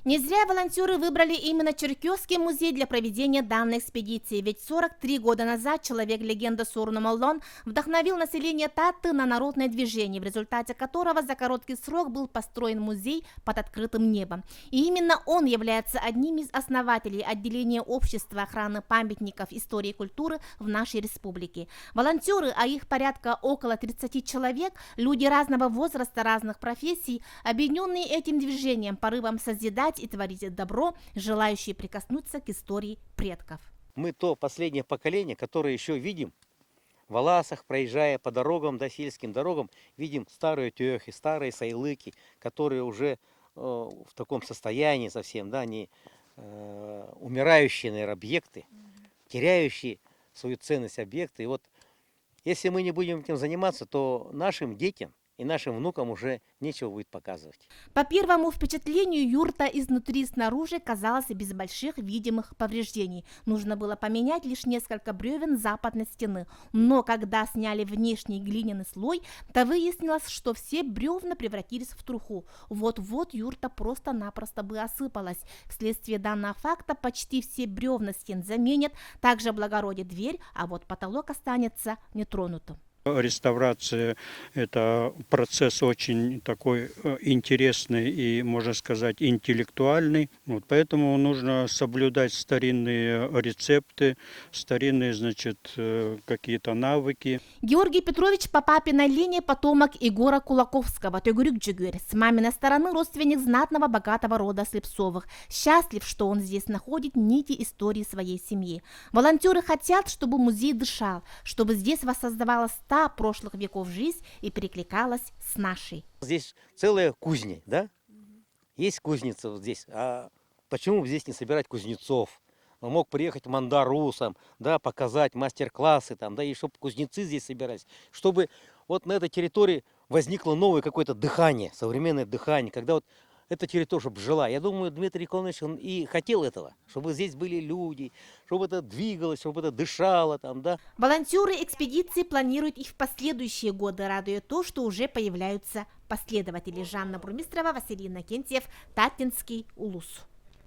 Не зря волонтеры выбрали именно Черкесский музей для проведения данной экспедиции, ведь 43 года назад человек-легенда Сорно Моллон вдохновил население Татты на народное движение, в результате которого за короткий срок был построен музей под открытым небом. И именно он является одним из основателей отделения общества охраны памятников истории и культуры в нашей республике. Волонтеры, а их порядка около 30 человек, люди разного возраста, разных профессий, объединенные этим движением, порывом созидать и творить добро, желающие прикоснуться к истории предков. Мы то последнее поколение, которое еще видим в Аласах, проезжая по дорогам, да, сельским дорогам, видим старые тёхи, старые сайлыки, которые уже в таком состоянии совсем, да, они умирающие, наверное, объекты, теряющие свою ценность объекты. И вот если мы не будем этим заниматься, то нашим детям и нашим внукам уже нечего будет показывать. По первому впечатлению, юрта изнутри и снаружи казалась без больших видимых повреждений. Нужно было поменять лишь несколько бревен западной стены. Но когда сняли внешний глиняный слой, то выяснилось, что все бревна превратились в труху. Вот-вот юрта просто-напросто бы осыпалась. Вследствие данного факта почти все бревна стен заменят, также облагородит дверь, а вот потолок останется нетронутым. Реставрация – это процесс очень такой интересный и, можно сказать, интеллектуальный. Вот, поэтому нужно соблюдать старинные рецепты, старинные, значит, какие-то навыки. Георгий Петрович по папиной линии потомок Егора Кулаковского, Тёгурюк-Джигырь, с маминой стороны родственник знатного богатого рода Слепцовых. Счастлив, что он здесь находит нити истории своей семьи. Волонтеры хотят, чтобы музей дышал, чтобы здесь воссоздавалась прошлых веков жизнь и перекликалась с нашей. Здесь целая кузня, да? Есть кузница вот здесь. А почему бы здесь не собирать кузнецов? Он мог приехать мандарусам, да, показать мастер-классы там, да, и чтобы кузнецы здесь собирались, чтобы вот на этой территории возникло новое какое-то дыхание, современное дыхание, когда вот эта территория чтобы жила. Я думаю, Дмитрий Николаевич, он и хотел этого, чтобы здесь были люди, чтобы это двигалось, чтобы это дышало там, да. Волонтеры экспедиции планируют и в последующие годы, радуя то, что уже появляются последователи. Жанна Бурмистрова, Василий Иннокентьев, Татинский улус.